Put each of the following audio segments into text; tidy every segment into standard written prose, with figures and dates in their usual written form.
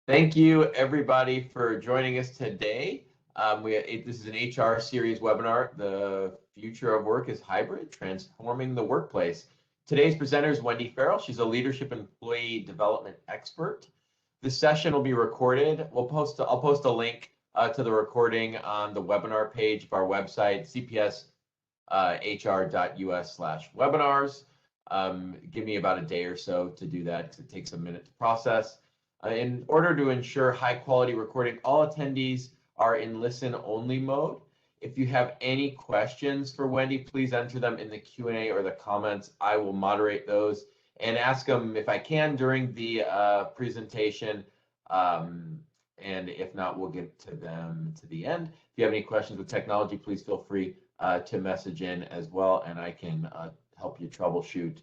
Thank you, everybody, for joining us today. This is an HR series webinar. The future of work is hybrid, transforming the workplace. Today's presenter is Wendy Farrell. She's a leadership employee development expert. This session will be recorded. I'll post a link to the recording on the webinar page of our website, cpshr.us/webinars. Give me about a day or so to do that because it takes a minute to process. In order to ensure high quality recording, all attendees are in listen only mode. If you have any questions for Wendy, please enter them in the Q&A or the comments. I will moderate those and ask them if I can during the presentation. And if not, we'll get to them to the end. If you have any questions with technology, please feel free to message in as well, and I can help you troubleshoot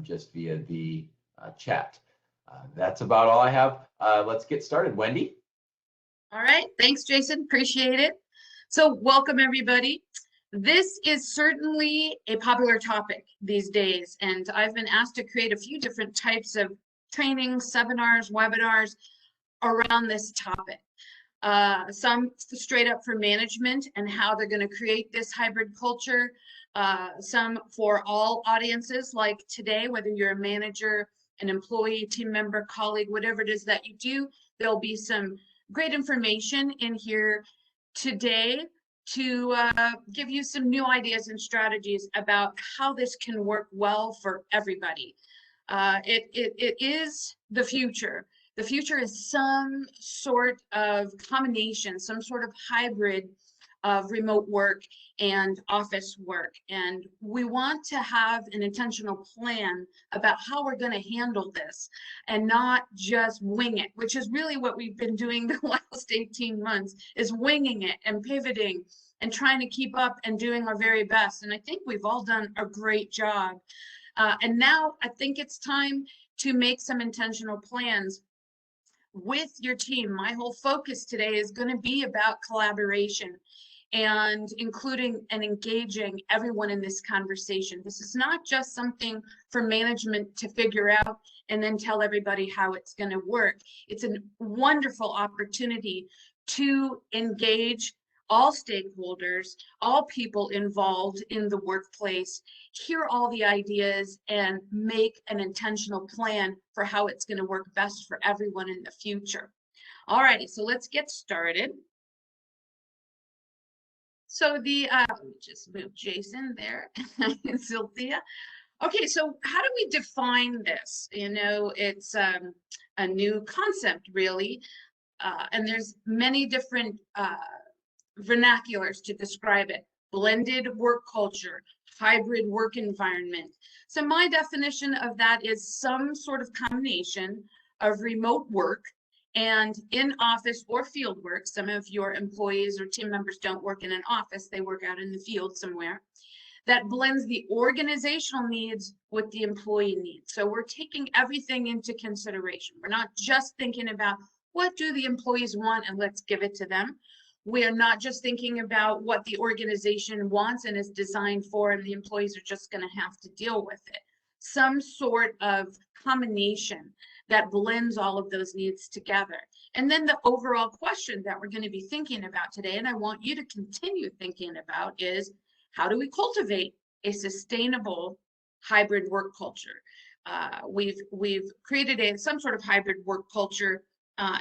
just via the chat. That's about all I have. Let's get started. Wendy? All right. Thanks, Jason. Appreciate it. So welcome, everybody. This is certainly a popular topic these days, and I've been asked to create a few different types of trainings, seminars, webinars around this topic. Some straight up for management and how they're going to create this hybrid culture. Some for all audiences, like today, whether you're a manager, an employee, team member, colleague, whatever it is that you do, there'll be some great information in here today to give you some new ideas and strategies about how this can work well for everybody. It is the future. The future is some sort of combination, some sort of hybrid of remote work and office work. And we want to have an intentional plan about how we're going to handle this and not just wing it, which is really what we've been doing the last 18 months, is winging it and pivoting and trying to keep up and doing our very best. And I think we've all done a great job. And now I think it's time to make some intentional plans with your team. My whole focus today is going to be about collaboration and including and engaging everyone in this conversation. This is not just something for management to figure out and then tell everybody how it's going to work. It's a wonderful opportunity to engage all stakeholders, all people involved in the workplace, hear all the ideas, and make an intentional plan for how it's going to work best for everyone in the future. All righty, so let's get started. So just move Jason there and Cynthia. Okay, so how do we define this? You know, it's a new concept, really, and there's many different vernaculars to describe it. Blended work culture, hybrid work environment. So my definition of that is some sort of combination of remote work and in-office or field work. Some of your employees or team members don't work in an office, they work out in the field somewhere. That blends the organizational needs with the employee needs. So we're taking everything into consideration. We're not just thinking about what do the employees want and let's give it to them. We are not just thinking about what the organization wants and is designed for, and the employees are just going to have to deal with it. Some sort of combination that blends all of those needs together. And then the overall question that we're going to be thinking about today, and I want you to continue thinking about, is how do we cultivate a sustainable hybrid work culture? We've created some sort of hybrid work culture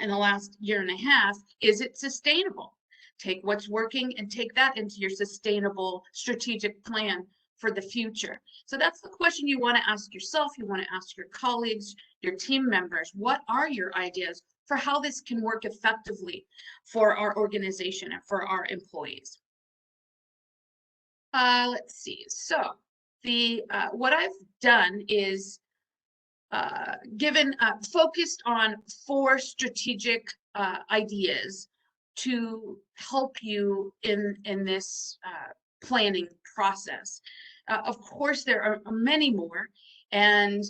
in the last year and a half. Is it sustainable? Take what's working and take that into your sustainable strategic plan for the future. So that's the question you want to ask yourself. You want to ask your colleagues, your team members. What are your ideas for how this can work effectively for our organization and for our employees? Let's see. So what I've done is focused on 4 strategic ideas to help you in this planning process. Of course, there are many more and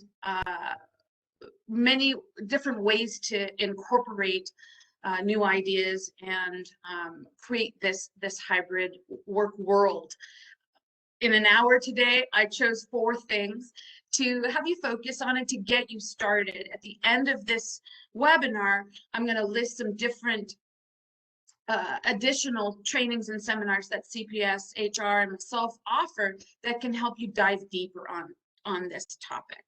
many different ways to incorporate new ideas and create this hybrid work world. In an hour today, I chose 4 things to have you focus on it to get you started. At the end of this webinar, I'm going to list some different additional trainings and seminars that CPS, HR, and myself offer that can help you dive deeper on this topic.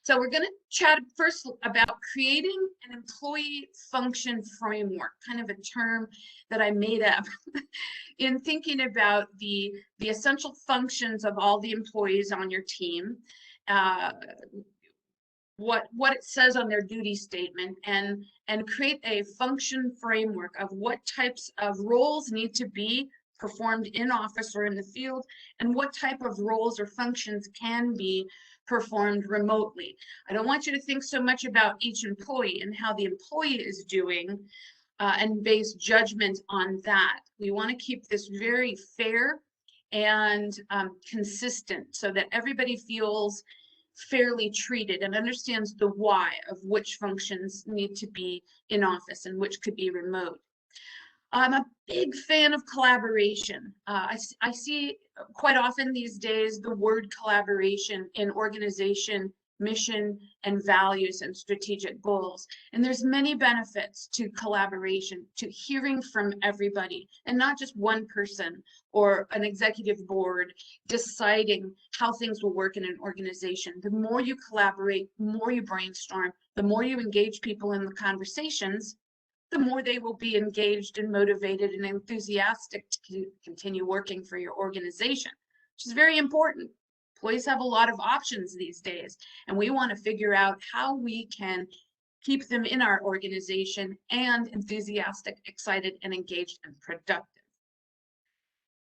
So we're going to chat first about creating an employee function framework, kind of a term that I made up in thinking about the essential functions of all the employees on your team, what it says on their duty statement, and create a function framework of what types of roles need to be performed in office or in the field, and what type of roles or functions can be performed remotely. I don't want you to think so much about each employee and how the employee is doing and base judgment on that. We want to keep this very fair and consistent so that everybody feels fairly treated and understands the why of which functions need to be in office and which could be remote. I'm a big fan of collaboration. I see quite often these days the word collaboration in organization, mission, and values and strategic goals. And there's many benefits to collaboration, to hearing from everybody, and not just one person or an executive board deciding how things will work in an organization. The more you collaborate, the more you brainstorm, the more you engage people in the conversations, the more they will be engaged and motivated and enthusiastic to continue working for your organization, which is very important. Employees have a lot of options these days, and we want to figure out how we can keep them in our organization and enthusiastic, excited, and engaged and productive.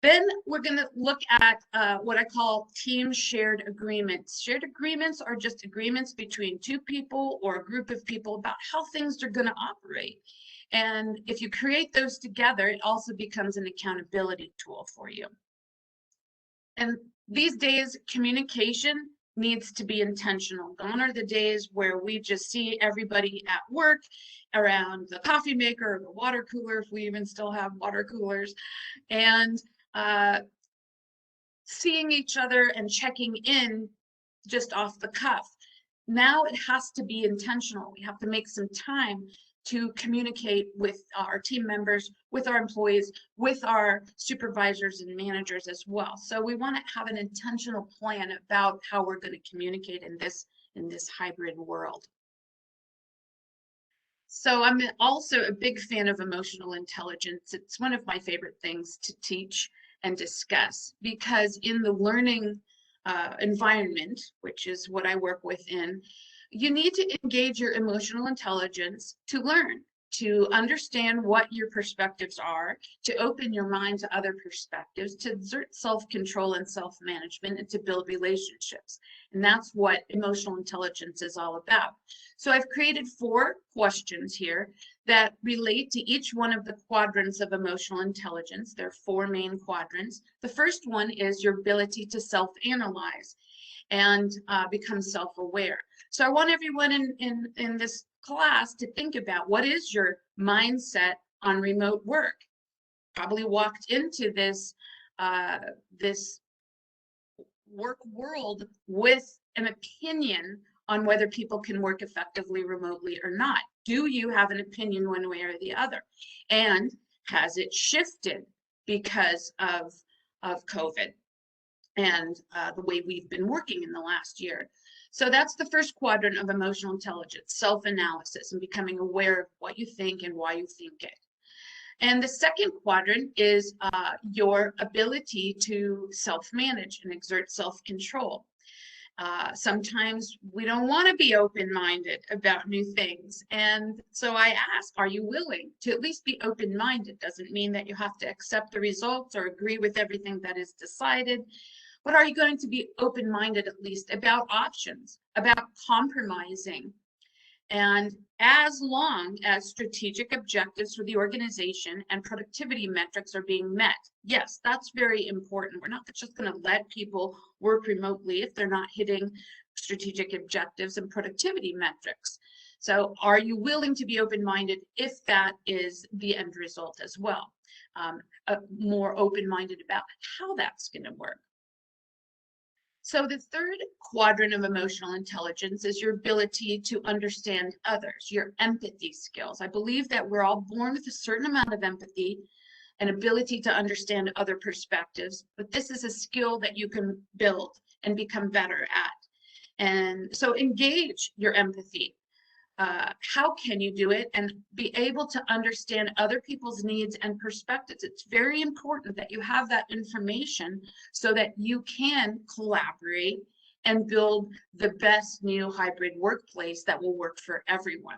Then we're going to look at what I call team shared agreements. Shared agreements are just agreements between two people or a group of people about how things are going to operate. And if you create those together, it also becomes an accountability tool for you. And these days, communication needs to be intentional. Gone are the days where we just see everybody at work around the coffee maker or the water cooler, if we even still have water coolers, and seeing each other and checking in just off the cuff. Now it has to be intentional. We have to make some time to communicate with our team members, with our employees, with our supervisors and managers as well. So we want to have an intentional plan about how we're going to communicate in this hybrid world. So I'm also a big fan of emotional intelligence. It's one of my favorite things to teach and discuss, because in the learning environment, which is what I work within, you need to engage your emotional intelligence to learn, to understand what your perspectives are, to open your mind to other perspectives, to exert self-control and self-management, and to build relationships. And that's what emotional intelligence is all about. So I've created 4 questions here that relate to each one of the quadrants of emotional intelligence. There are 4 main quadrants. The first one is your ability to self-analyze and become self-aware. So I want everyone in this class to think about, what is your mindset on remote work? Probably walked into this this work world with an opinion on whether people can work effectively remotely or not. Do you have an opinion one way or the other? And has it shifted because of COVID and the way we've been working in the last year? So that's the first quadrant of emotional intelligence, self-analysis and becoming aware of what you think and why you think it. And the second quadrant is your ability to self-manage and exert self-control. Sometimes we don't want to be open-minded about new things. And so I ask, are you willing to at least be open-minded? Doesn't mean that you have to accept the results or agree with everything that is decided. But are you going to be open-minded at least about options, about compromising? And as long as strategic objectives for the organization and productivity metrics are being met, yes, that's very important. We're not just going to let people work remotely if they're not hitting strategic objectives and productivity metrics. So are you willing to be open-minded if that is the end result as well? More open-minded about how that's going to work. So the third quadrant of emotional intelligence is your ability to understand others, your empathy skills. I believe that we're all born with a certain amount of empathy and ability to understand other perspectives, but this is a skill that you can build and become better at. And so engage your empathy. How can you do it and be able to understand other people's needs and perspectives? It's very important that you have that information so that you can collaborate and build the best new hybrid workplace that will work for everyone.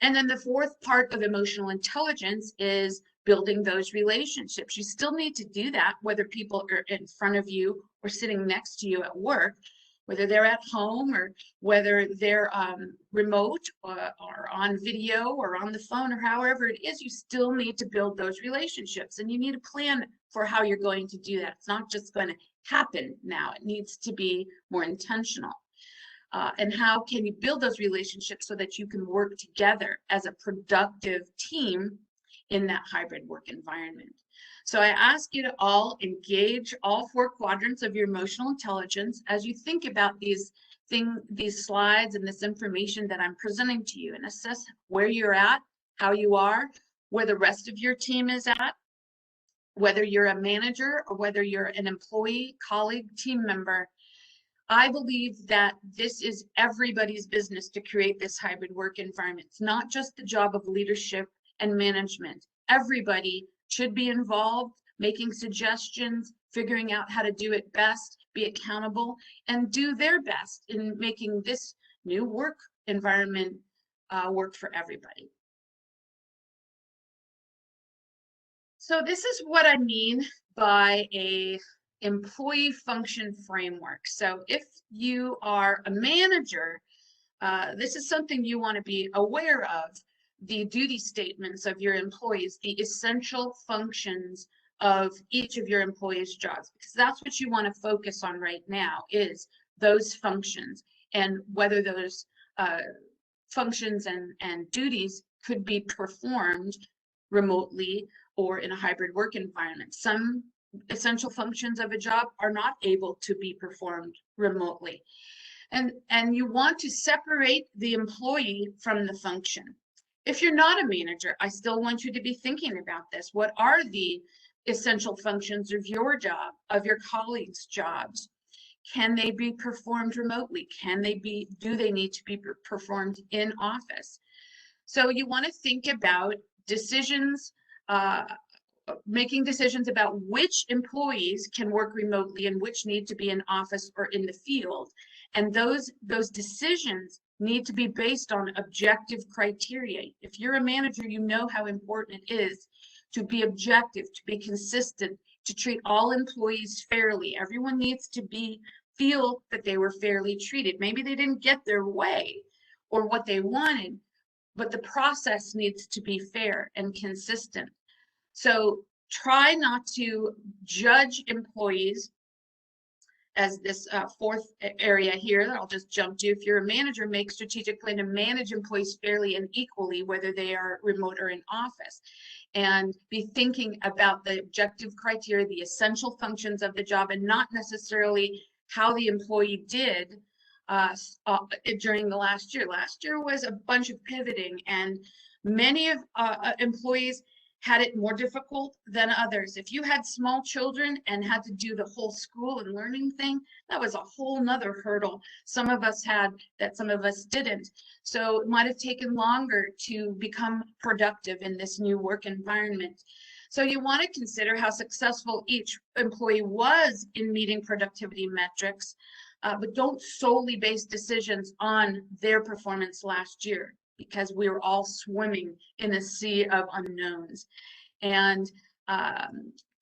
And then the fourth part of emotional intelligence is building those relationships. You still need to do that, whether people are in front of you or sitting next to you at work, whether they're at home or whether they're remote or on video or on the phone or however it is, you still need to build those relationships. And you need a plan for how you're going to do that. It's not just going to happen now. It needs to be more intentional. And how can you build those relationships so that you can work together as a productive team in that hybrid work environment? So I ask you to all engage all four quadrants of your emotional intelligence as you think about these slides and this information that I'm presenting to you, and assess where you're at, how you are, where the rest of your team is at, whether you're a manager or whether you're an employee, colleague, team member. I believe that this is everybody's business to create this hybrid work environment. It's not just the job of leadership and management. Everybody should be involved, making suggestions, figuring out how to do it best, be accountable, and do their best in making this new work environment work for everybody. So this is what I mean by a employee function framework. So if you are a manager, this is something you want to be aware of, the duty statements of your employees, the essential functions of each of your employees' jobs, because that's what you want to focus on right now, is those functions and whether those functions and duties could be performed remotely or in a hybrid work environment. Some essential functions of a job are not able to be performed remotely. And you want to separate the employee from the function. If you're not a manager, I still want you to be thinking about this. What are the essential functions of your job, of your colleagues' jobs? Can they be performed remotely? Do they need to be performed in office? So you want to think about decisions, making decisions about which employees can work remotely and which need to be in office or in the field. And those decisions need to be based on objective criteria. If you're a manager, you know how important it is to be objective, to be consistent, to treat all employees fairly. Everyone needs to feel that they were fairly treated. Maybe they didn't get their way or what they wanted, but the process needs to be fair and consistent. So try not to judge employees as this fourth area here that I'll just jump to. If you're a manager, make strategic plan to manage employees fairly and equally, whether they are remote or in office. And be thinking about the objective criteria, the essential functions of the job, and not necessarily how the employee did during the last year. Last year was a bunch of pivoting, and many of employees had it more difficult than others. If you had small children and had to do the whole school and learning thing, that was a whole nother hurdle some of us had that some of us didn't. So it might have taken longer to become productive in this new work environment. So you want to consider how successful each employee was in meeting productivity metrics, but don't solely base decisions on their performance last year, because we were all swimming in a sea of unknowns. And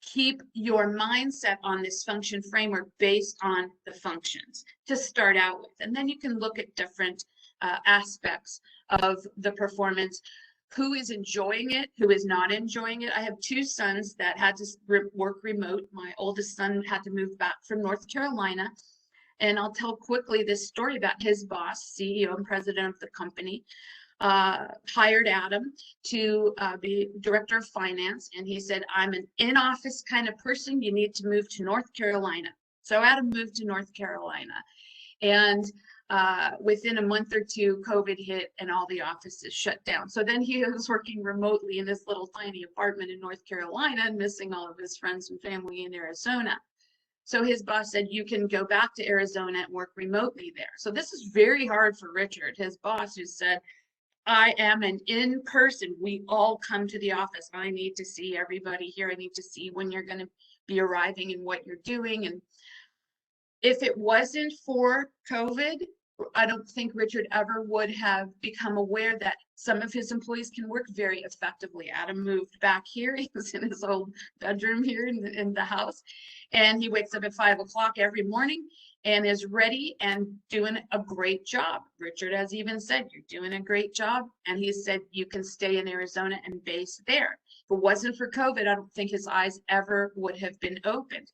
keep your mindset on this function framework based on the functions to start out with. And then you can look at different aspects of the performance. Who is enjoying it? Who is not enjoying it? I have two sons that had to work remote. My oldest son had to move back from North Carolina. And I'll tell quickly this story about his boss, CEO and president of the company, hired Adam to be director of finance. And he said, I'm an in-office kind of person. You need to move to North Carolina. So Adam moved to North Carolina, and within a month or two, COVID hit and all the offices shut down. So then he was working remotely in this little tiny apartment in North Carolina and missing all of his friends and family in Arizona. So his boss said, you can go back to Arizona and work remotely there. So this is very hard for Richard, his boss, who said, I am an in-person. We all come to the office. I need to see everybody here. I need to see when you're going to be arriving and what you're doing. And if it wasn't for COVID, I don't think Richard ever would have become aware that some of his employees can work very effectively. Adam moved back here. He was in his old bedroom here in the house, and he wakes up at 5 o'clock every morning and is ready and doing a great job. Richard has even said, you're doing a great job. And he said, you can stay in Arizona and base there. If it wasn't for COVID, I don't think his eyes ever would have been opened.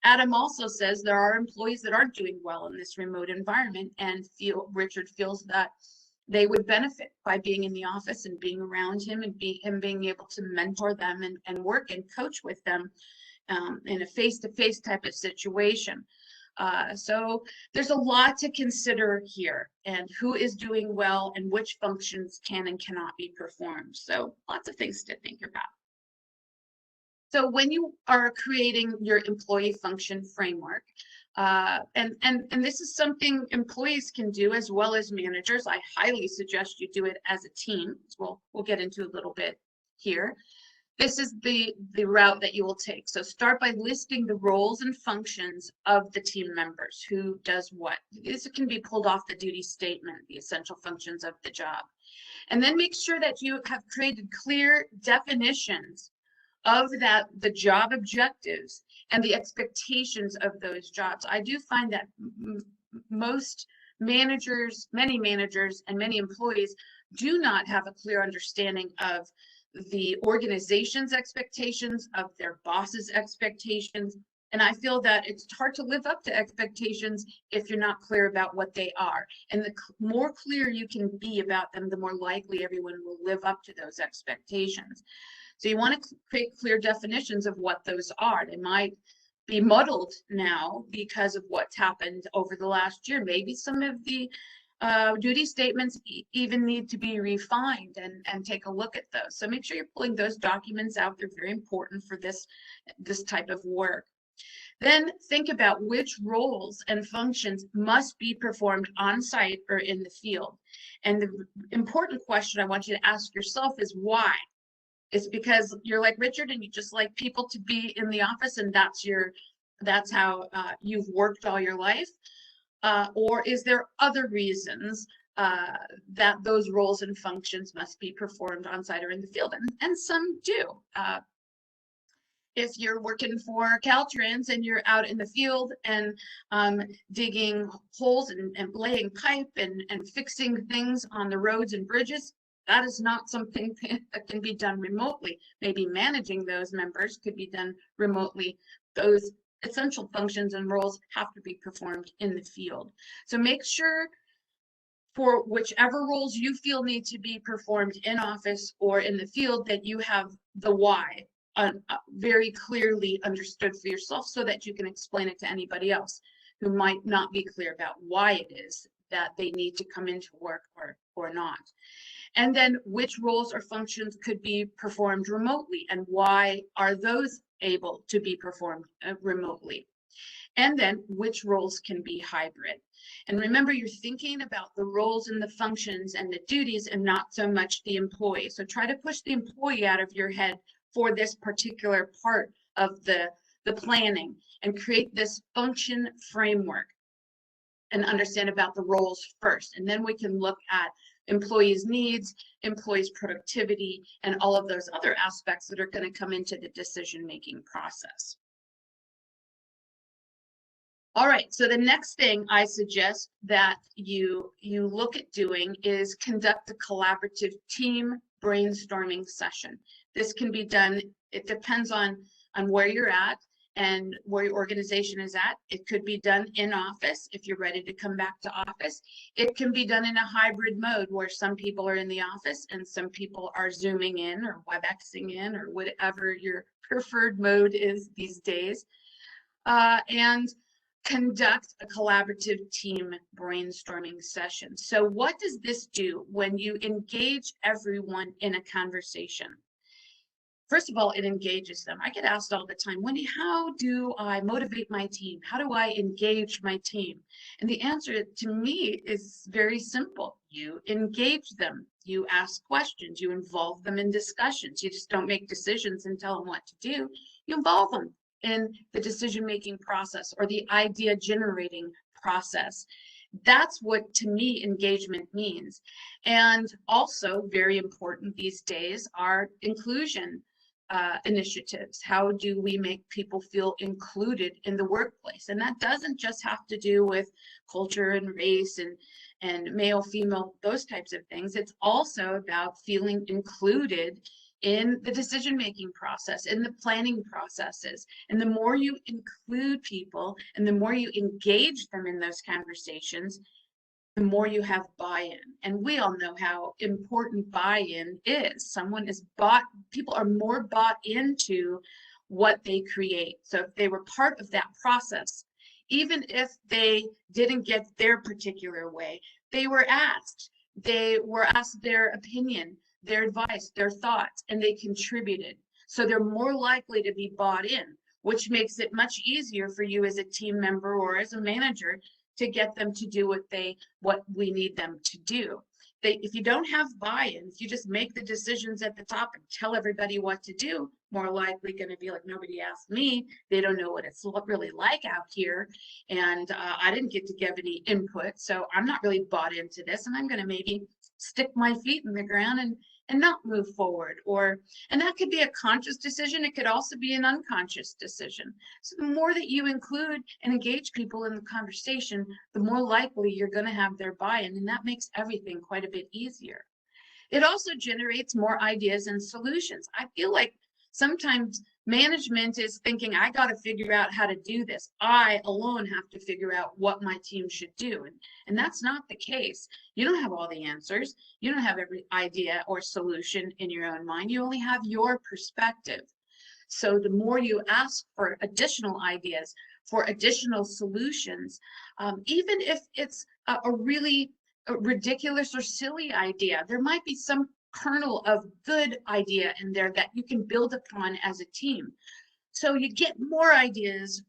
Adam also says there are employees that aren't doing well in this remote environment, and Richard feels that they would benefit by being in the office and being around him and him being able to mentor them and work and coach with them in a face-to-face type of situation. So there's a lot to consider here, and who is doing well and which functions can and cannot be performed. So lots of things to think about. So when you are creating your employee function framework, and this is something employees can do as well as managers, I highly suggest you do it as a team. We'll get into a little bit here. This is the route that you will take. So start by listing the roles and functions of the team members, who does what. This can be pulled off the duty statement, the essential functions of the job. And then make sure that you have created clear definitions of the job objectives and the expectations of those jobs. I do find that most managers, many managers and many employees do not have a clear understanding of the organization's expectations, of their boss's expectations. And I feel that it's hard to live up to expectations if you're not clear about what they are. And the more clear you can be about them, the more likely everyone will live up to those expectations. So you want to create clear definitions of what those are. They might be muddled now because of what's happened over the last year. Maybe some of the duty statements even need to be refined and take a look at those. So make sure you're pulling those documents out. They're very important for this type of work. Then think about which roles and functions must be performed on site or in the field. And the important question I want you to ask yourself is why? It's because you're like Richard and you just like people to be in the office and that's how you've worked all your life? Or is there other reasons that those roles and functions must be performed on site or in the field? And some do. If you're working for Caltrans and you're out in the field and digging holes and laying pipe and fixing things on the roads and bridges, that is not something that can be done remotely. Maybe managing those members could be done remotely. Those essential functions and roles have to be performed in the field. So make sure for whichever roles you feel need to be performed in office or in the field that you have the why very clearly understood for yourself so that you can explain it to anybody else who might not be clear about why it is that they need to come into work or not. And then which roles or functions could be performed remotely and why are those able to be performed remotely? And then which roles can be hybrid? And remember, you're thinking about the roles and the functions and the duties and not so much the employee. So try to push the employee out of your head for this particular part of the planning and create this function framework and understand about the roles first. And then we can look at employees' needs, employees' productivity, and all of those other aspects that are going to come into the decision-making process. All right, so the next thing I suggest that you look at doing is conduct a collaborative team brainstorming session. This can be done, it depends on where you're at and where your organization is at. It could be done in office if you're ready to come back to office. It can be done in a hybrid mode where some people are in the office and some people are Zooming in or WebExing in or whatever your preferred mode is these days. And conduct a collaborative team brainstorming session. So what does this do when you engage everyone in a conversation? First of all, it engages them. I get asked all the time, Wendy, how do I motivate my team? How do I engage my team? And the answer to me is very simple. You engage them. You ask questions. You involve them in discussions. You just don't make decisions and tell them what to do. You involve them in the decision-making process or the idea-generating process. That's what, to me, engagement means. And also, very important these days, are inclusion initiatives. How do we make people feel included in the workplace? And that doesn't just have to do with culture and race and male, female, those types of things. It's also about feeling included in the decision-making process, in the planning processes. And the more you include people and the more you engage them in those conversations, the more you have buy-in. And we all know how important buy-in is. People are more bought into what they create. So if they were part of that process, even if they didn't get their particular way, they were asked their opinion, their advice, their thoughts, and they contributed. So they're more likely to be bought in, which makes it much easier for you as a team member or as a manager to get them to do what we need them to do. If you don't have buy-in, if you just make the decisions at the top and tell everybody what to do, more likely going to be like, nobody asked me. They don't know what it's really like out here. And I didn't get to give any input. So I'm not really bought into this. And I'm going to maybe stick my feet in the ground and not move forward. And that could be a conscious decision. It could also be an unconscious decision. So the more that you include and engage people in the conversation, the more likely you're going to have their buy-in, and that makes everything quite a bit easier. It also generates more ideas and solutions. I feel like sometimes management is thinking, I got to figure out how to do this. I alone have to figure out what my team should do. And that's not the case. You don't have all the answers. You don't have every idea or solution in your own mind. You only have your perspective. So the more you ask for additional ideas, for additional solutions, even if it's a really ridiculous or silly idea, there might be some kernel of good idea in there that you can build upon as a team. So you get more ideas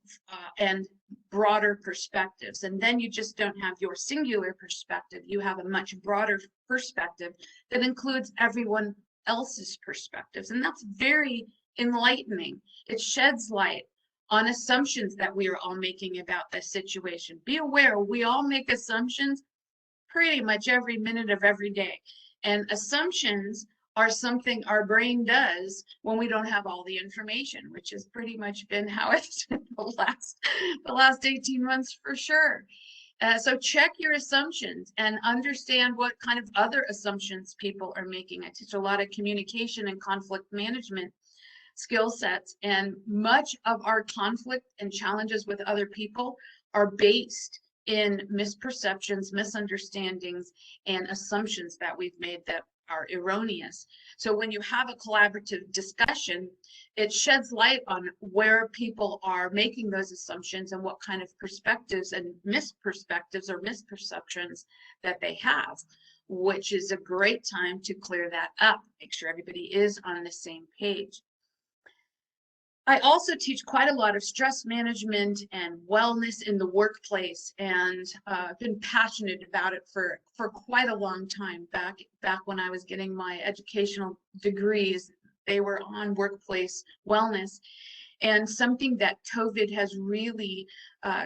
and broader perspectives, and then you just don't have your singular perspective. You have a much broader perspective that includes everyone else's perspectives, and that's very enlightening. It sheds light on assumptions that we are all making about this situation. Be aware, we all make assumptions pretty much every minute of every day. And assumptions are something our brain does when we don't have all the information, which has pretty much been how it's been the last 18 months for sure. So check your assumptions and understand what kind of other assumptions people are making. I teach a lot of communication and conflict management skill sets, and much of our conflict and challenges with other people are based in misperceptions, misunderstandings, and assumptions that we've made that are erroneous. So when you have a collaborative discussion, it sheds light on where people are making those assumptions and what kind of perspectives and misperspectives or misperceptions that they have, which is a great time to clear that up, make sure everybody is on the same page. I also teach quite a lot of stress management and wellness in the workplace, and I've been passionate about it for quite a long time. Back when I was getting my educational degrees, they were on workplace wellness, and something that COVID has really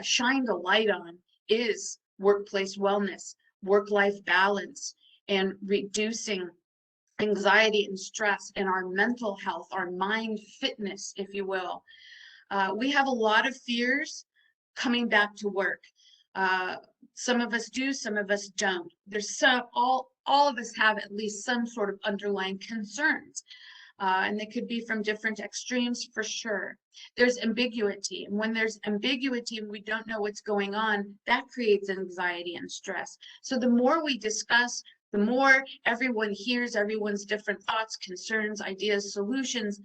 shined a light on is workplace wellness, work-life balance, and reducing anxiety and stress in our mental health, our mind fitness, if you will. We have a lot of fears coming back to work. Some of us do, some of us don't. All of us have at least some sort of underlying concerns. And they could be from different extremes for sure. There's ambiguity, and when there's ambiguity and we don't know what's going on, that creates anxiety and stress. So the more we discuss, the more everyone hears everyone's different thoughts, concerns, ideas, solutions,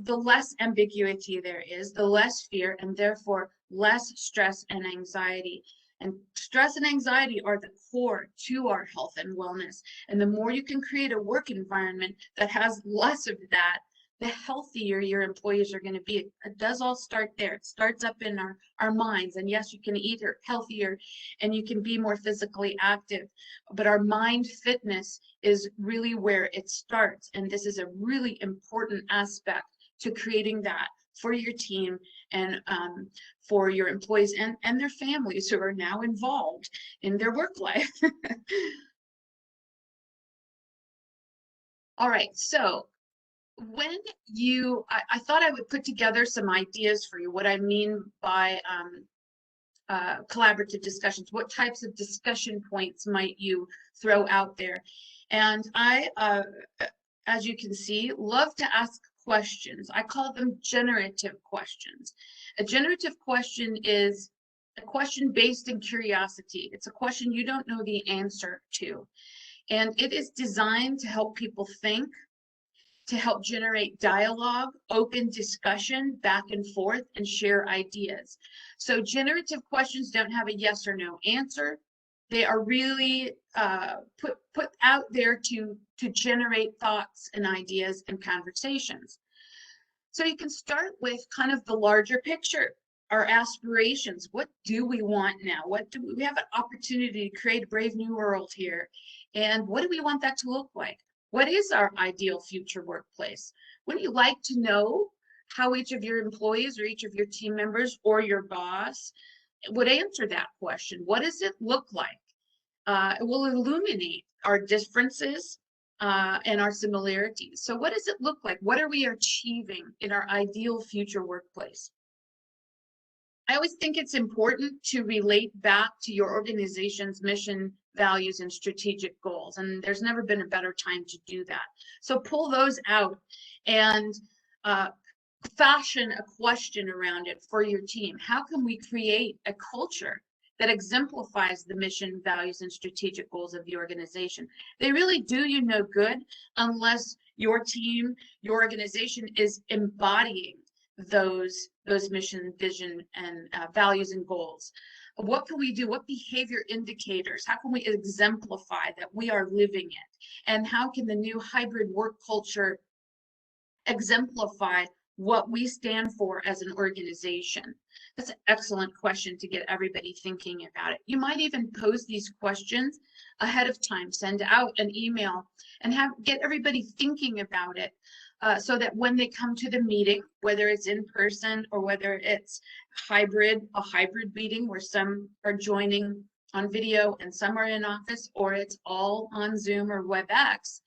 the less ambiguity there is, the less fear, and therefore less stress and anxiety. And stress and anxiety are the core to our health and wellness. And the more you can create a work environment that has less of that, the healthier your employees are going to be. It does all start there. It starts up in our minds. And yes, you can eat healthier and you can be more physically active, but our mind fitness is really where it starts. And this is a really important aspect to creating that for your team and for your employees and their families who are now involved in their work life. All right, so when I thought I would put together some ideas for you, what I mean by collaborative discussions, what types of discussion points might you throw out there? And I, as you can see, love to ask questions. I call them generative questions. A generative question is a question based in curiosity. It's a question you don't know the answer to. And it is designed to help people think, to help generate dialogue, open discussion, back and forth, and share ideas. So generative questions don't have a yes or no answer. They are really put out there to generate thoughts and ideas and conversations. So you can start with kind of the larger picture, our aspirations. What do we want now? What do we have an opportunity to create a brave new world here? And what do we want that to look like? What is our ideal future workplace? Wouldn't you like to know how each of your employees or each of your team members or your boss would answer that question? What does it look like? It will illuminate our differences and our similarities. So what does it look like? What are we achieving in our ideal future workplace? I always think it's important to relate back to your organization's mission, values, and strategic goals. And there's never been a better time to do that. So pull those out and fashion a question around it for your team. How can we create a culture that exemplifies the mission, values, and strategic goals of the organization? They really do you no good unless your team, your organization is embodying those mission, vision, and values and goals. What can we do? What behavior indicators? How can we exemplify that we are living it? And how can the new hybrid work culture exemplify what we stand for as an organization? That's an excellent question to get everybody thinking about it. You might even pose these questions ahead of time, send out an email and get everybody thinking about it so that when they come to the meeting, whether it's in person or whether it's a hybrid meeting where some are joining on video and some are in office, or it's all on Zoom or WebEx,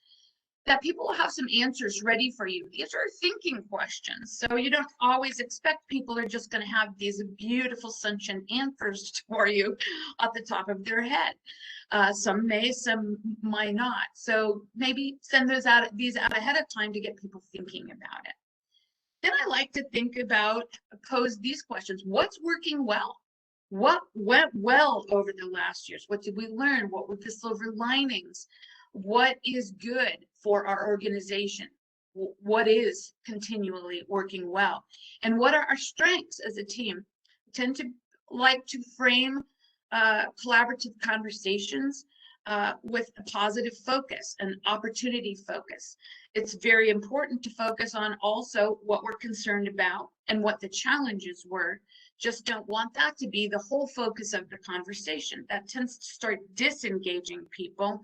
that people will have some answers ready for you. These are thinking questions. So you don't always expect people are just going to have these beautiful sunshine answers for you at the top of their head. Some may, some might not. So maybe send these out ahead of time to get people thinking about it. Then I like to pose these questions. What's working well? What went well over the last years? What did we learn? What were the silver linings? What is good for our organization? What is continually working well? And what are our strengths as a team? I tend to like to frame collaborative conversations with a positive focus, an opportunity focus. It's very important to focus on also what we're concerned about and what the challenges were. Just don't want that to be the whole focus of the conversation. That tends to start disengaging people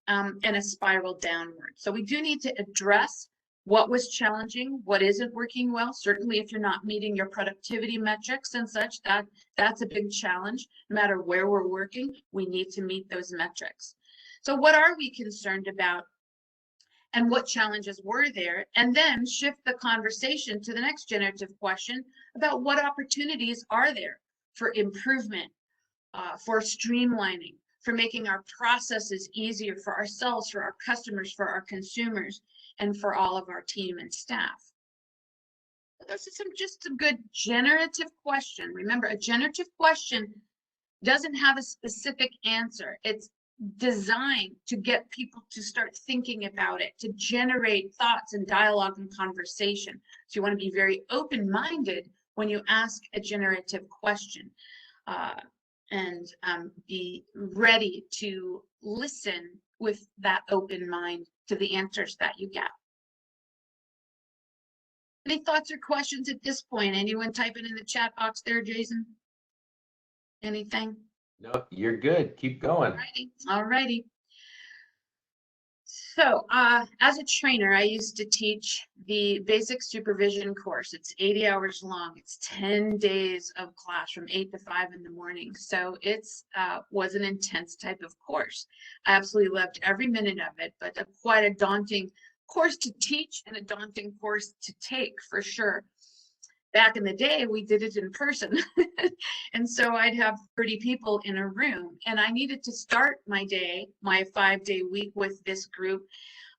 and a spiral downward. So we do need to address what was challenging, what isn't working well. Certainly if you're not meeting your productivity metrics and such, that's a big challenge. No matter where we're working, we need to meet those metrics. So what are we concerned about and what challenges were there? And then shift the conversation to the next generative question about what opportunities are there for improvement, for streamlining, for making our processes easier for ourselves, for our customers, for our consumers, and for all of our team and staff. Those are just some good generative question. Remember, a generative question doesn't have a specific answer. It's designed to get people to start thinking about it, to generate thoughts and dialogue and conversation. So you want to be very open-minded when you ask a generative question, and be ready to listen with that open mind to the answers that you get. Any thoughts or questions at this point? Anyone typing in the chat box there, Jason? Anything? No, you're good. Keep going. All righty. So as a trainer, I used to teach the basic supervision course. It's 80 hours long. It's 10 days of class from 8 to 5 in the morning. So it's was an intense type of course. I absolutely loved every minute of it, but quite a daunting course to teach and a daunting course to take for sure. Back in the day, we did it in person. And so I'd have 30 people in a room, and I needed to start my day, my 5-day week with this group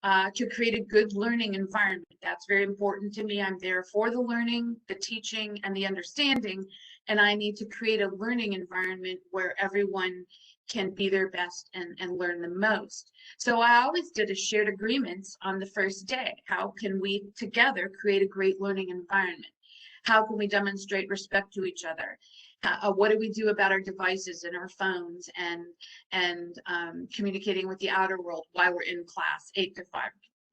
to create a good learning environment. That's very important to me. I'm there for the learning, the teaching, and the understanding, and I need to create a learning environment where everyone can be their best and learn the most. So I always did a shared agreements on the first day. How can we together create a great learning environment? How can we demonstrate respect to each other? What do we do about our devices and our phones and communicating with the outer world while we're in class 8 to 5?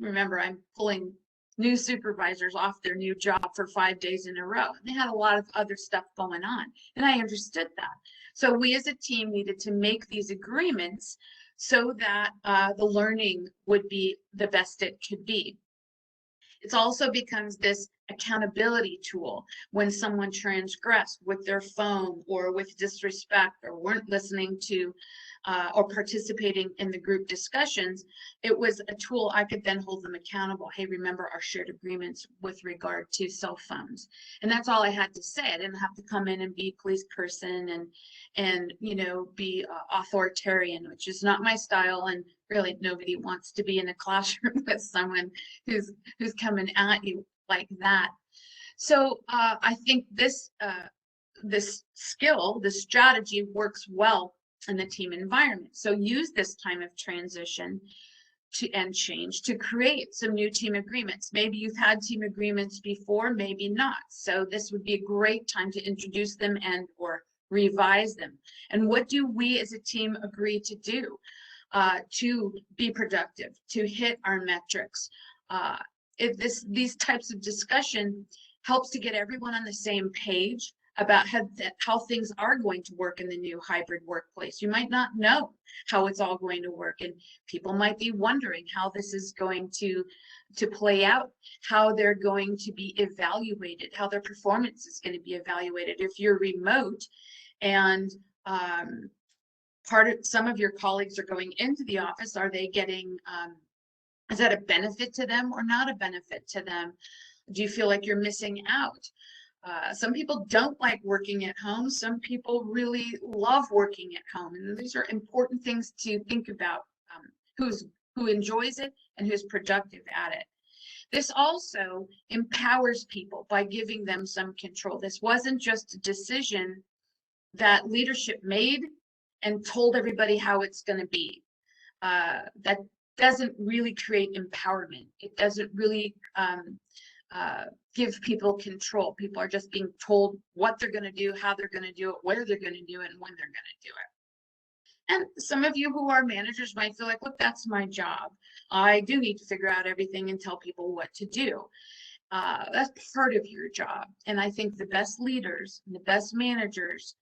Remember, I'm pulling new supervisors off their new job for 5 days in a row. They had a lot of other stuff going on, and I understood that. So we as a team needed to make these agreements so that the learning would be the best it could be. It also becomes this accountability tool when someone transgressed with their phone or with disrespect or weren't listening to or participating in the group discussions. It was a tool I could then hold them accountable. Hey, remember our shared agreements with regard to cell phones. And that's all I had to say. I didn't have to come in and be a police person and you know, be authoritarian, which is not my style. And really nobody wants to be in a classroom with someone who's coming at you like that. So I think this skill, this strategy works well in the team environment. So use this time of transition and change to create some new team agreements. Maybe you've had team agreements before, maybe not. So this would be a great time to introduce them and or revise them. And what do we as a team agree to do to be productive, to hit our metrics? These types of discussion helps to get everyone on the same page about how things are going to work in the new hybrid workplace. You might not know how it's all going to work, and people might be wondering how this is going to play out, how they're going to be evaluated, how their performance is going to be evaluated. If you're remote and some of your colleagues are going into the office, are they getting is that a benefit to them or not a benefit to them? Do you feel like you're missing out? Some people don't like working at home. Some people really love working at home. And these are important things to think about, who enjoys it and who's productive at it. This also empowers people by giving them some control. This wasn't just a decision that leadership made and told everybody how it's going to be. That doesn't really create empowerment. It doesn't really give people control. People are just being told what they're going to do, how they're going to do it, where they're going to do it, and when they're going to do it. And some of you who are managers might feel like, look, that's my job. I do need to figure out everything and tell people what to do. That's part of your job. And I think the best leaders and the best managers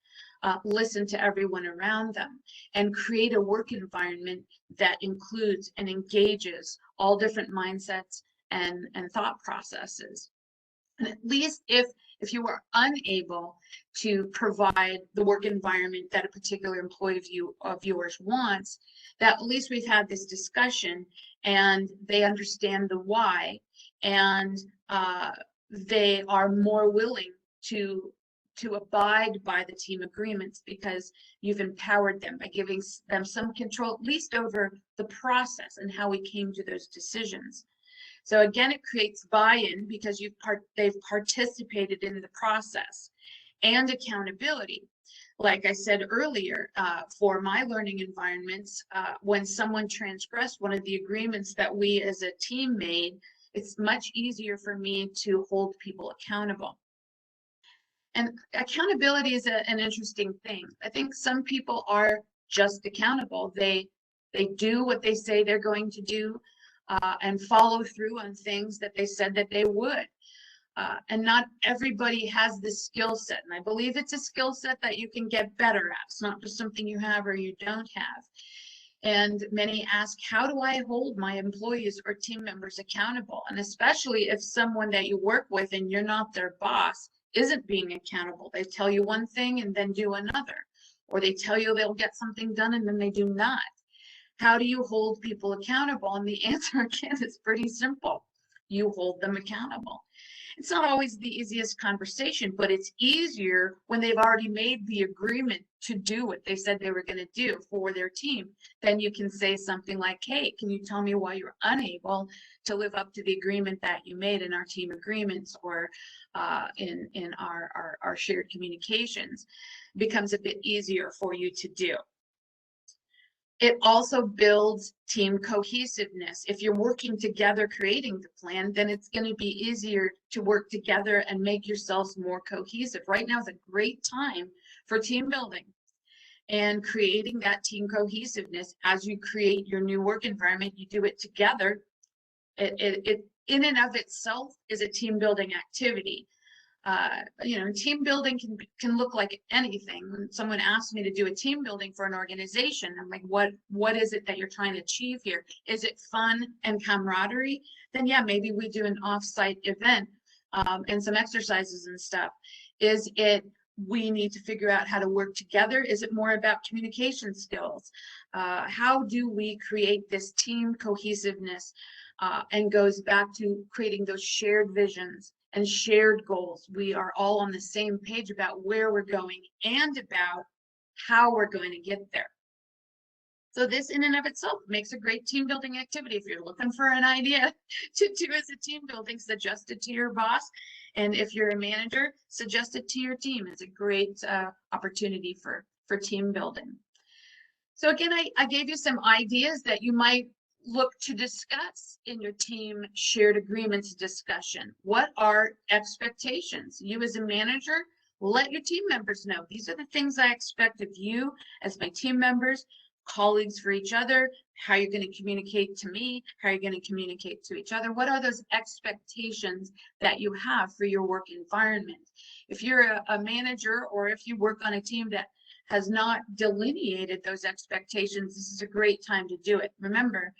listen to everyone around them and create a work environment that includes and engages all different mindsets and thought processes. And at least if you are unable to provide the work environment that a particular employee of yours wants, that at least we've had this discussion and they understand the why, and they are more willing to abide by the team agreements because you've empowered them by giving them some control, at least over the process and how we came to those decisions. So again, it creates buy-in because they've participated in the process, and accountability. Like I said earlier, for my learning environments, when someone transgressed one of the agreements that we as a team made, it's much easier for me to hold people accountable. And accountability is an interesting thing. I think some people are just accountable. They do what they say they're going to do, and follow through on things that they said that they would. And not everybody has this skill set. And I believe it's a skill set that you can get better at. It's not just something you have or you don't have. And many ask, how do I hold my employees or team members accountable? And especially if someone that you work with and you're not their boss isn't being accountable. They tell you one thing and then do another, or they tell you they'll get something done and then they do not. How do you hold people accountable? And the answer, again, is pretty simple. You hold them accountable. It's not always the easiest conversation, but it's easier when they've already made the agreement to do what they said they were going to do for their team. Then you can say something like, hey, can you tell me why you're unable to live up to the agreement that you made in our team agreements, or in our shared communications? It becomes a bit easier for you to do. It also builds team cohesiveness. If you're working together creating the plan, then it's going to be easier to work together and make yourselves more cohesive. Right now is a great time for team building and creating that team cohesiveness. As you create your new work environment, you do it together. It in and of itself is a team building activity. Team building can look like anything. When someone asks me to do a team building for an organization, I'm like, what is it that you're trying to achieve here? Is it fun and camaraderie? Then yeah, maybe we do an off-site event, and some exercises and stuff. Is it we need to figure out how to work together? Is it more about communication skills? How do we create this team cohesiveness? And goes back to creating those shared visions and shared goals. We are all on the same page about where we're going and about how we're going to get there. So this in and of itself makes a great team building activity. If you're looking for an idea to do as a team building, suggest it to your boss. And if you're a manager, suggest it to your team. It's a great opportunity for team building. So again, I gave you some ideas that you might look to discuss in your team shared agreements discussion. What are expectations? You as a manager, let your team members know. These are the things I expect of you as my team members, colleagues for each other, how you're going to communicate to me, how you're going to communicate to each other. What are those expectations that you have for your work environment? If you're a manager, or if you work on a team that has not delineated those expectations, this is a great time to do it. Remember,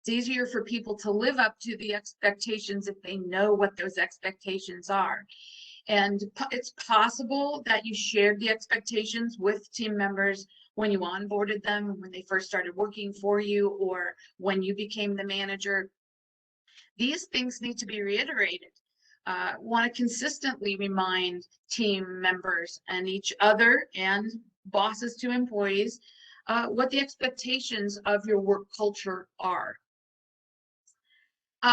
it's easier for people to live up to the expectations if they know what those expectations are. And it's possible that you shared the expectations with team members when you onboarded them, when they first started working for you, or when you became the manager. These things need to be reiterated. Want to consistently remind team members and each other and bosses to employees what the expectations of your work culture are.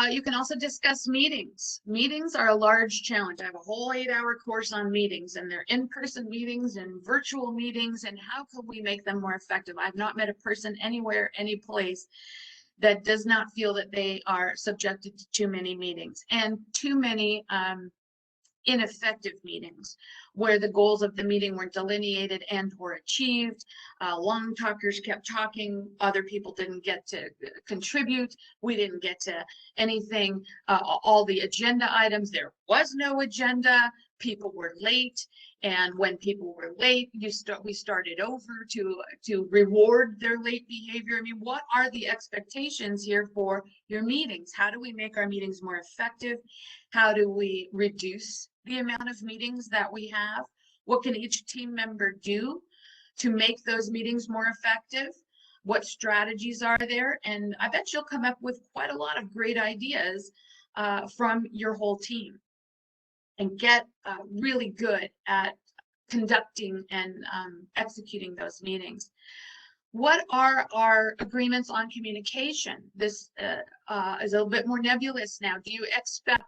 You can also discuss meetings. Meetings are a large challenge. I have a whole 8-hour course on meetings, and they're in-person meetings and virtual meetings, and how can we make them more effective? I've not met a person anywhere, any place, that does not feel that they are subjected to too many meetings and too many ineffective meetings where the goals of the meeting weren't delineated and were achieved. Long talkers kept talking, other people didn't get to contribute, we didn't get to anything, all the agenda items, there was no agenda, people were late, and when people were late, we started over to reward their late behavior. I mean, what are the expectations here for your meetings? How do we make our meetings more effective? How do we reduce the amount of meetings that we have? What can each team member do to make those meetings more effective? What strategies are there? And I bet you'll come up with quite a lot of great ideas from your whole team, and get really good at conducting and executing those meetings. What are our agreements on communication? This is a little bit more nebulous now.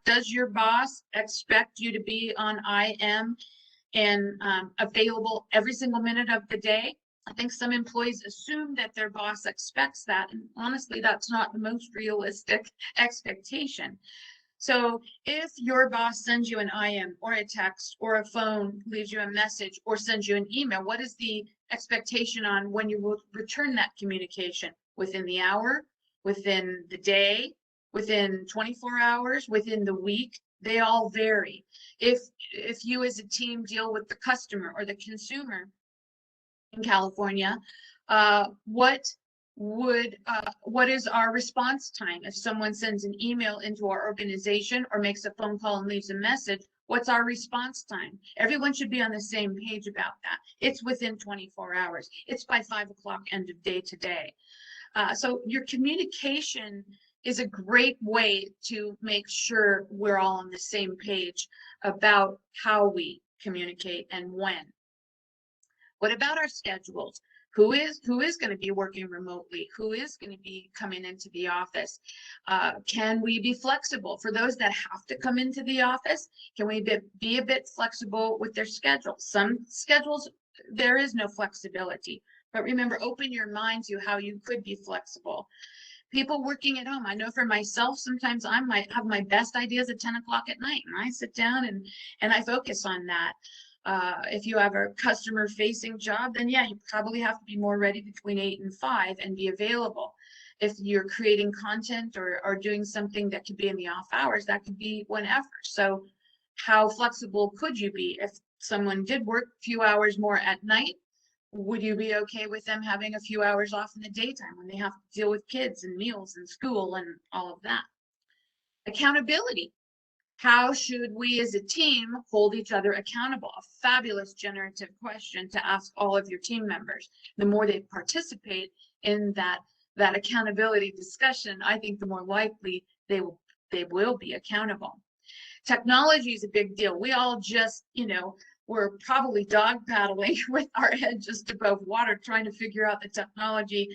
Does your boss expect you to be on IM and available every single minute of the day? I think some employees assume that their boss expects that, and honestly, that's not the most realistic expectation. So if your boss sends you an IM or a text or a phone, leaves you a message or sends you an email, what is the expectation on when you will return that communication? Within the hour, within the day, within 24 hours, within the week? They all vary. If you as a team deal with the customer or the consumer in California, what is our response time? If someone sends an email into our organization or makes a phone call and leaves a message, what's our response time? Everyone should be on the same page about that. It's within 24 hours. It's by 5 o'clock end of day today. So your communication is a great way to make sure we're all on the same page about how we communicate and when. What about our schedules? Who is going to be working remotely? Who is going to be coming into the office? Can we be flexible? For those that have to come into the office, can we be a bit flexible with their schedules? Some schedules, there is no flexibility. But remember, open your mind to how you could be flexible. People working at home, I know for myself, sometimes I might have my best ideas at 10 o'clock at night, and I sit down and I focus on that. If you have a customer facing job, then yeah, you probably have to be more ready between 8 and 5 and be available. If you're creating content or doing something that could be in the off hours, that could be whenever. So how flexible could you be? If someone did work a few hours more at night, would you be okay with them having a few hours off in the daytime when they have to deal with kids and meals and school and all of that? Accountability. How should we as a team hold each other accountable? A fabulous generative question to ask all of your team members. The more they participate in that accountability discussion, I think the more likely they will be accountable. Technology is a big deal. We all just, we're probably dog paddling with our head just above water, trying to figure out the technology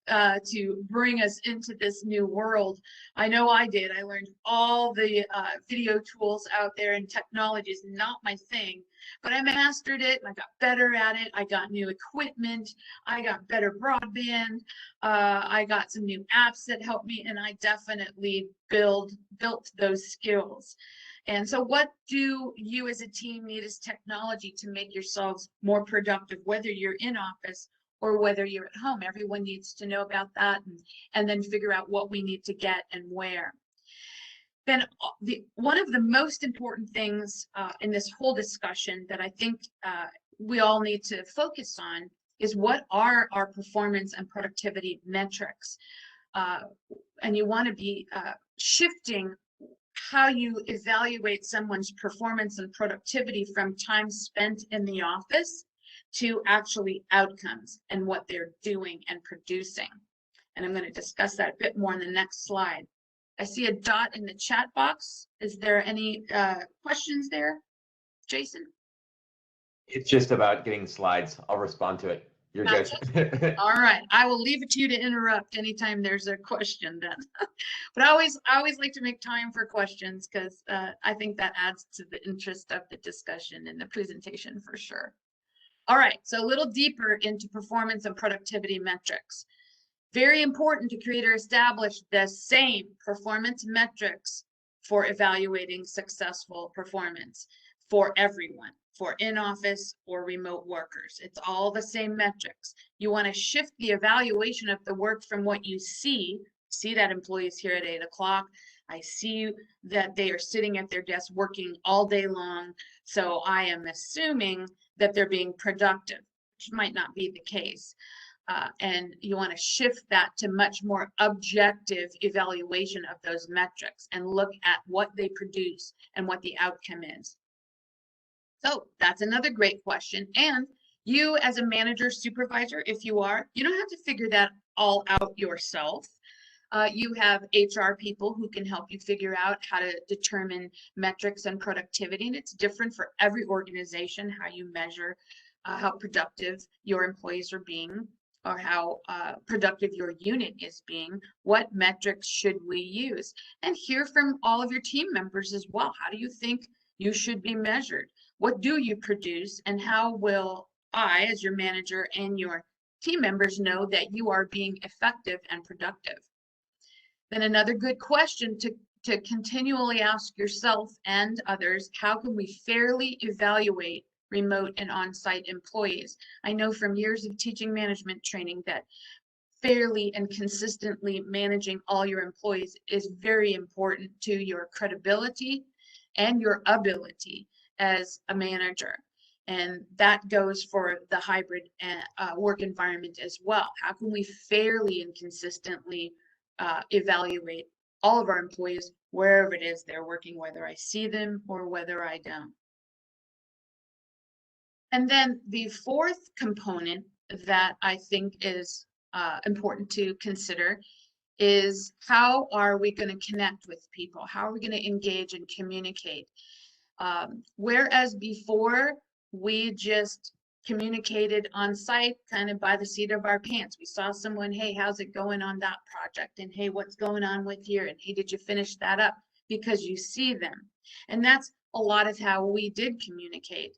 to bring us into this new world. I know I did. I learned all the video tools out there, and technology is not my thing, but I mastered it and I got better at it. I got new equipment. I got better broadband. I got some new apps that helped me, and I definitely built those skills. And so what do you as a team need as technology to make yourselves more productive, whether you're in office or whether you're at home? Everyone needs to know about that and then figure out what we need to get and where. Then one of the most important things in this whole discussion that I think we all need to focus on is what are our performance and productivity metrics. And you want to be shifting how you evaluate someone's performance and productivity from time spent in the office to actually outcomes and what they're doing and producing. And I'm going to discuss that a bit more in the next slide. I see a dot in the chat box. Is there any questions there, Jason? It's just about getting slides. I'll respond to it. You're good. All right. I will leave it to you to interrupt anytime there's a question then. But I always like to make time for questions because I think that adds to the interest of the discussion and the presentation for sure. All right, so a little deeper into performance and productivity metrics. Very important to create or establish the same performance metrics for evaluating successful performance for everyone, for in-office or remote workers. It's all the same metrics. You want to shift the evaluation of the work from what you see that employee is here at 8 o'clock. I see that they are sitting at their desk working all day long, so I am assuming that they're being productive, which might not be the case. And you want to shift that to much more objective evaluation of those metrics and look at what they produce and what the outcome is. So that's another great question. And you as a manager, supervisor, if you are, you don't have to figure that all out yourself. You have HR people who can help you figure out how to determine metrics and productivity, and it's different for every organization how you measure how productive your employees are being or how productive your unit is being. What metrics should we use? And hear from all of your team members as well. How do you think you should be measured? What do you produce, and how will I, as your manager and your team members, know that you are being effective and productive? Then another good question to continually ask yourself and others, how can we fairly evaluate remote and on-site employees? I know from years of teaching management training that fairly and consistently managing all your employees is very important to your credibility and your ability as a manager. And that goes for the hybrid work environment as well. How can we fairly and consistently evaluate all of our employees wherever it is they're working, whether I see them or whether I don't? And then the fourth component that I think is important to consider is, how are we going to connect with people? How are we going to engage and communicate? Whereas before we just communicated on site kind of by the seat of our pants. We saw someone, hey, how's it going on that project? And hey, what's going on with here? And hey, did you finish that up? Because you see them. And that's a lot of how we did communicate.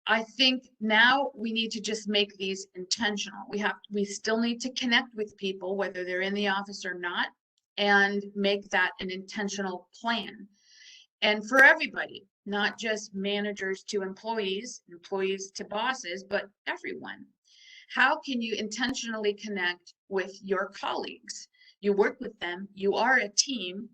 I think now we need to just make these intentional. We still need to connect with people, whether they're in the office or not, and make that an intentional plan. And for everybody, not just managers to employees, employees to bosses, but everyone. How can you intentionally connect with your colleagues? You work with them, you are a team.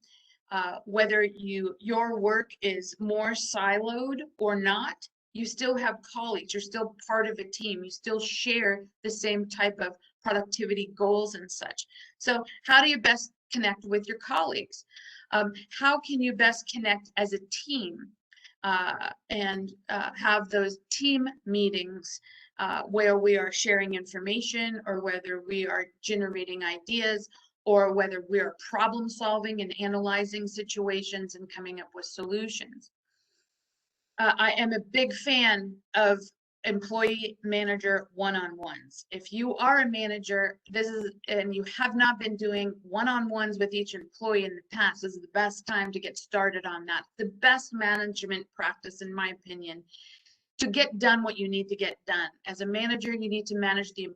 Whether your work is more siloed or not, you still have colleagues, you're still part of a team, you still share the same type of productivity goals and such. So how do you best connect with your colleagues? How can you best connect as a team and have those team meetings where we are sharing information, or whether we are generating ideas, or whether we are problem solving and analyzing situations and coming up with solutions. I am a big fan of employee manager one-on-ones. If you are a manager, and you have not been doing one-on-ones with each employee in the past, this is the best time to get started on that. The best management practice, in my opinion, to get done what you need to get done. As a manager, you need to manage the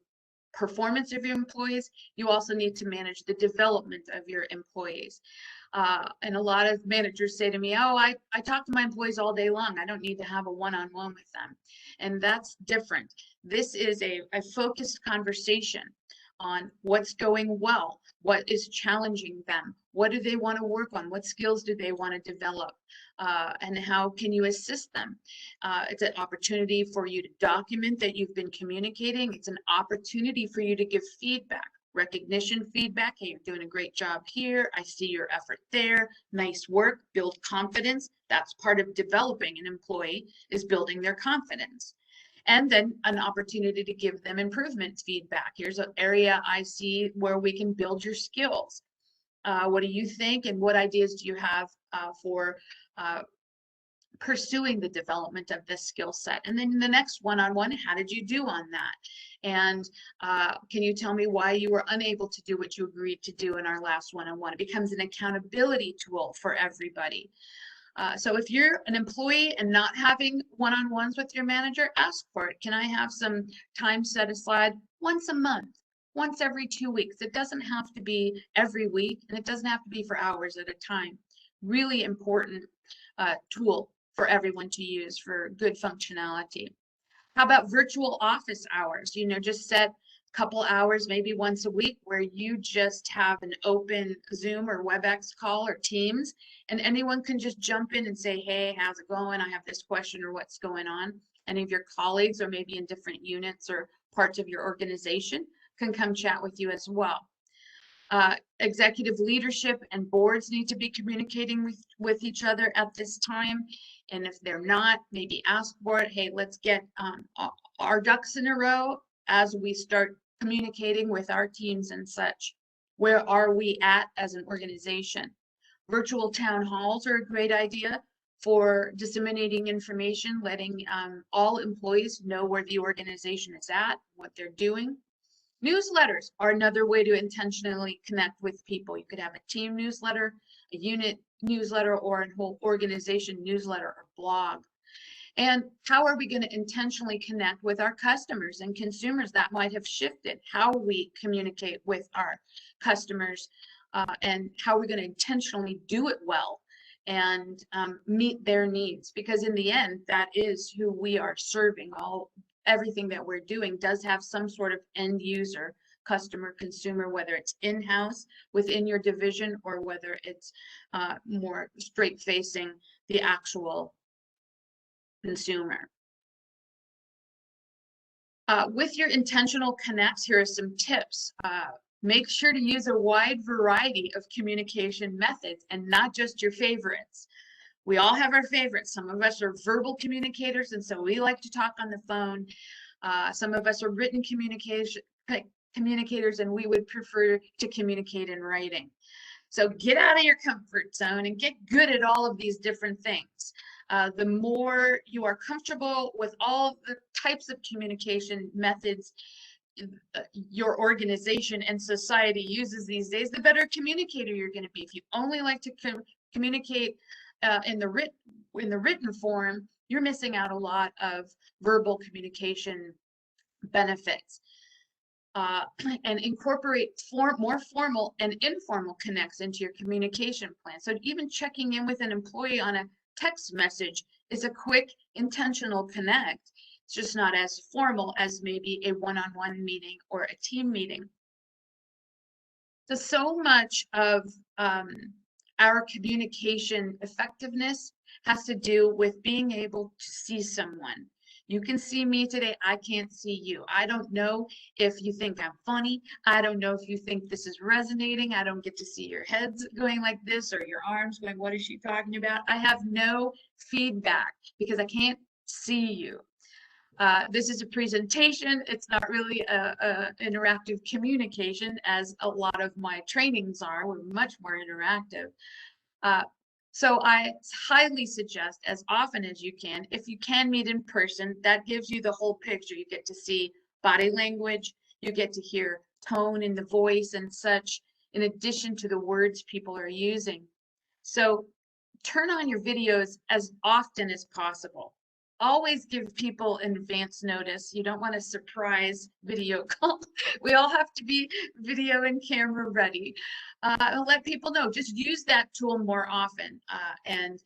performance of your employees. You also need to manage the development of your employees. And a lot of managers say to me, oh, I talk to my employees all day long. I don't need to have a one-on-one with them. And that's different. This is a focused conversation on what's going well, what is challenging them, what do they want to work on, what skills do they want to develop, and how can you assist them. It's an opportunity for you to document that you've been communicating. It's an opportunity for you to give feedback, recognition feedback. Hey, you're doing a great job here. I see your effort there. Nice work. Build confidence. That's part of developing an employee, is building their confidence. And then an opportunity to give them improvement feedback. Here's an area I see where we can build your skills. What do you think, and what ideas do you have for pursuing the development of this skill set? And then the next one-on-one, how did you do on that? And can you tell me why you were unable to do what you agreed to do in our last one-on-one? It becomes an accountability tool for everybody. So if you're an employee and not having one-on-ones with your manager, ask for it. Can I have some time set aside once a month, once every 2 weeks? It doesn't have to be every week, and it doesn't have to be for hours at a time. Really important tool for everyone to use for good functionality. How about virtual office hours? Just set a couple hours, maybe once a week, where you just have an open Zoom or WebEx call or Teams, and anyone can just jump in and say, hey, how's it going? I have this question, or what's going on. Any of your colleagues, or maybe in different units or parts of your organization, can come chat with you as well. Executive leadership and boards need to be communicating with each other at this time. And if they're not, maybe ask for it. Hey, let's get our ducks in a row as we start communicating with our teams and such. Where are we at as an organization? Virtual town halls are a great idea for disseminating information, letting all employees know where the organization is at, what they're doing. Newsletters are another way to intentionally connect with people. You could have a team newsletter, a unit newsletter, or a whole organization newsletter or blog. And how are we going to intentionally connect with our customers and consumers? That might have shifted how we communicate with our customers and how we're going to intentionally do it well and meet their needs, because in the end, that is who we are serving. Everything that we're doing does have some sort of end user, customer, consumer, whether it's in-house within your division or whether it's more straight facing the actual consumer. With your intentional connects, here are some tips. Make sure to use a wide variety of communication methods and not just your favorites. We all have our favorites. Some of us are verbal communicators, and so we like to talk on the phone. Some of us are written communicators, and we would prefer to communicate in writing. So get out of your comfort zone and get good at all of these different things. The more you are comfortable with all the types of communication methods your organization and society uses these days, the better communicator you're going to be. If you only like to communicate in the written form, you're missing out a lot of verbal communication benefits. And incorporate more formal and informal connects into your communication plan. So even checking in with an employee on a text message is a quick, intentional connect. It's just not as formal as maybe a one-on-one meeting or a team meeting. So much of our communication effectiveness has to do with being able to see someone. You can see me today, I can't see you. I don't know if you think I'm funny. I don't know if you think this is resonating. I don't get to see your heads going like this or your arms going, what is she talking about? I have no feedback because I can't see you. This is a presentation. It's not really a interactive communication as a lot of my trainings are. We're much more interactive. So I highly suggest, as often as you can, if you can meet in person, that gives you the whole picture. You get to see body language, you get to hear tone in the voice and such, in addition to the words people are using. So turn on your videos as often as possible. Always give people an advance notice. You don't want a surprise video call. We all have to be video and camera ready. Let people know. Just use that tool more often, and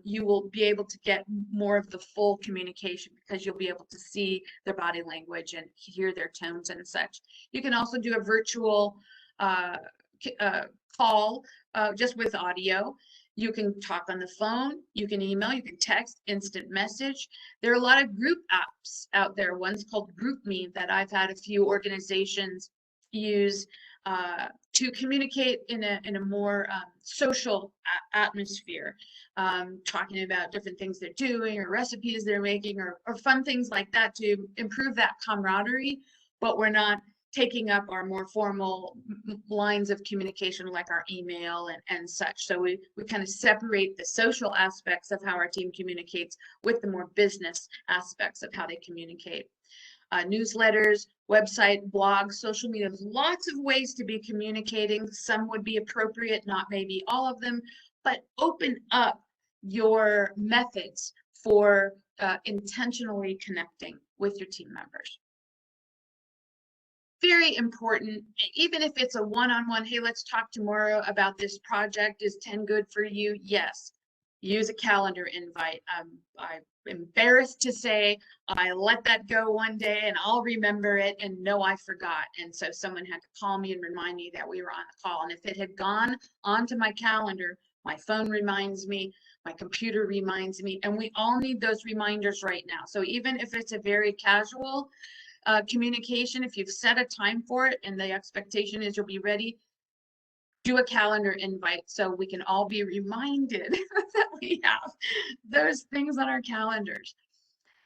you will be able to get more of the full communication because you'll be able to see their body language and hear their tones and such. You can also do a virtual call just with audio. You can talk on the phone, you can email, you can text, instant message. There are a lot of group apps out there. One's called GroupMe that I've had a few organizations use to communicate in a more social atmosphere, talking about different things they're doing or recipes they're making or fun things like that to improve that camaraderie, but we're not taking up our more formal lines of communication like our email and such. So we kind of separate the social aspects of how our team communicates with the more business aspects of how they communicate. Newsletters, website, blogs, social media, lots of ways to be communicating. Some would be appropriate, not maybe all of them, but open up your methods for intentionally connecting with your team members. Very important, even if it's a one-on-one, hey, let's talk tomorrow about this project. Is 10 good for you? Yes. Use a calendar invite. I'm embarrassed to say I let that go one day and I'll remember it and no, I forgot. And so someone had to call me and remind me that we were on the call. And if it had gone onto my calendar, my phone reminds me, my computer reminds me, and we all need those reminders right now. So even if it's a very casual communication, if you've set a time for it and the expectation is you'll be ready, do a calendar invite so we can all be reminded that we have those things on our calendars.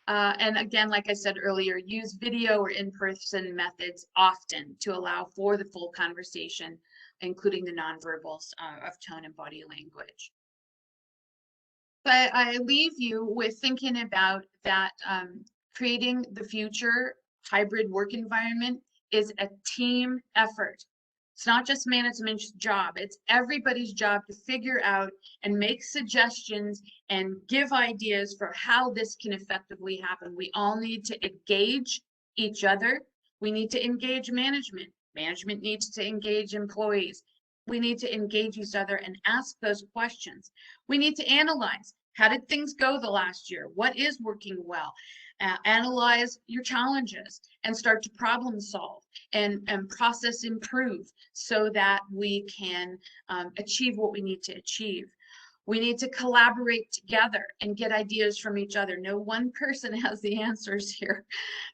And again, like I said earlier, use video or in-person methods often to allow for the full conversation, including the nonverbals of tone and body language. But I leave you with thinking about that creating the future hybrid work environment is a team effort. It's not just management's job, it's everybody's job to figure out and make suggestions and give ideas for how this can effectively happen. We all need to engage each other. We need to engage management. Management needs to engage employees. We need to engage each other and ask those questions. We need to analyze. How did things go the last year? What is working well? Analyze your challenges and start to problem solve and process improve so that we can achieve what we need to achieve. We need to collaborate together and get ideas from each other. No one person has the answers here.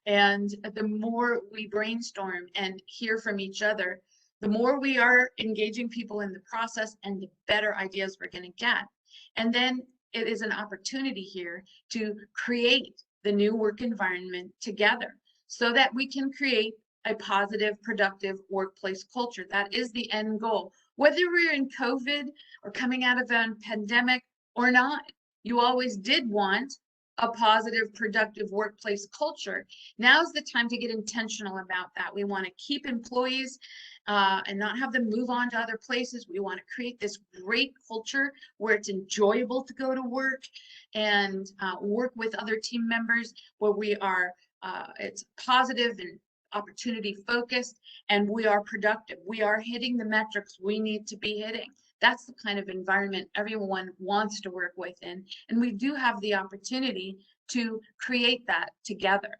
And the more we brainstorm and hear from each other, the more we are engaging people in the process and the better ideas we're going to get. And then it is an opportunity here to create the new work environment together so that we can create a positive, productive workplace culture. That is the end goal. Whether we're in COVID or coming out of a pandemic or not, you always did want a positive, productive workplace culture. Now's the time to get intentional about that. We want to keep employees and not have them move on to other places. We want to create this great culture where it's enjoyable to go to work and work with other team members, where we are, it's positive and opportunity focused, and we are productive. We are hitting the metrics we need to be hitting. That's the kind of environment everyone wants to work within, and we do have the opportunity to create that together.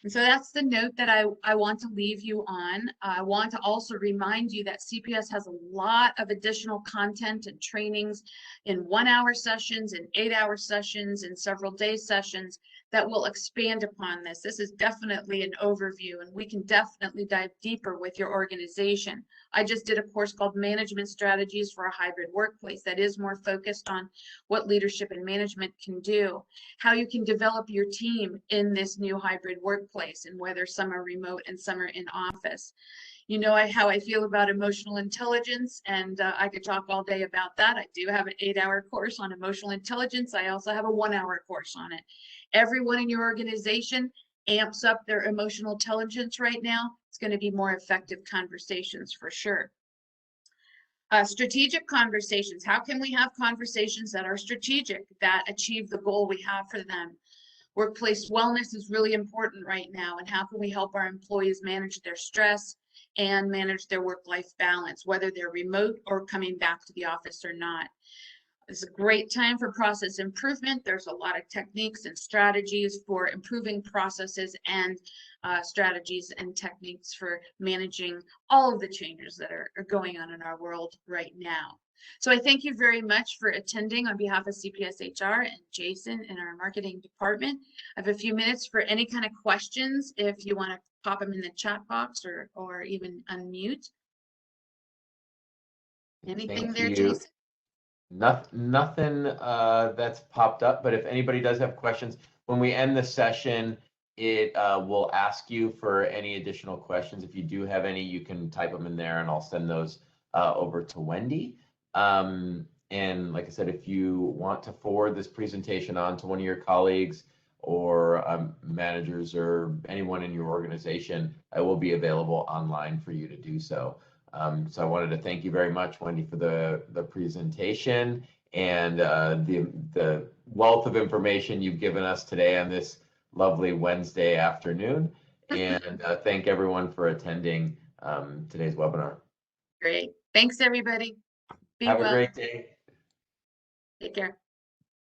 And so that's the note that I want to leave you on. I want to also remind you that CPS has a lot of additional content and trainings in 1-hour sessions, in 8-hour sessions, in several day sessions that will expand upon this. This is definitely an overview, and we can definitely dive deeper with your organization. I just did a course called Management Strategies for a Hybrid Workplace that is more focused on what leadership and management can do, how you can develop your team in this new hybrid workplace, and whether some are remote and some are in office. You know how I feel about emotional intelligence, and I could talk all day about that. I do have an 8-hour course on emotional intelligence. I also have a 1-hour course on it. Everyone in your organization amps up their emotional intelligence right now. It's going to be more effective conversations for sure. Strategic conversations. How can we have conversations that are strategic, that achieve the goal we have for them? Workplace wellness is really important right now, and how can we help our employees manage their stress and manage their work-life balance, whether they're remote or coming back to the office or not? It's a great time for process improvement. There's a lot of techniques and strategies for improving processes, and strategies and techniques for managing all of the changes that are going on in our world right now. So I thank you very much for attending on behalf of CPS HR and Jason in our marketing department. I have a few minutes for any kind of questions if you want to pop them in the chat box or even unmute. Anything there, Jason? Nothing that's popped up, but if anybody does have questions, when we end the session, it will ask you for any additional questions. If you do have any, you can type them in there and I'll send those over to Wendy. And like I said, if you want to forward this presentation on to one of your colleagues or managers or anyone in your organization, I will be available online for you to do so. So I wanted to thank you very much, Wendy, for the presentation and the wealth of information you've given us today on this lovely Wednesday afternoon. And thank everyone for attending today's webinar. Great. Thanks, everybody. Have a great day. Take care.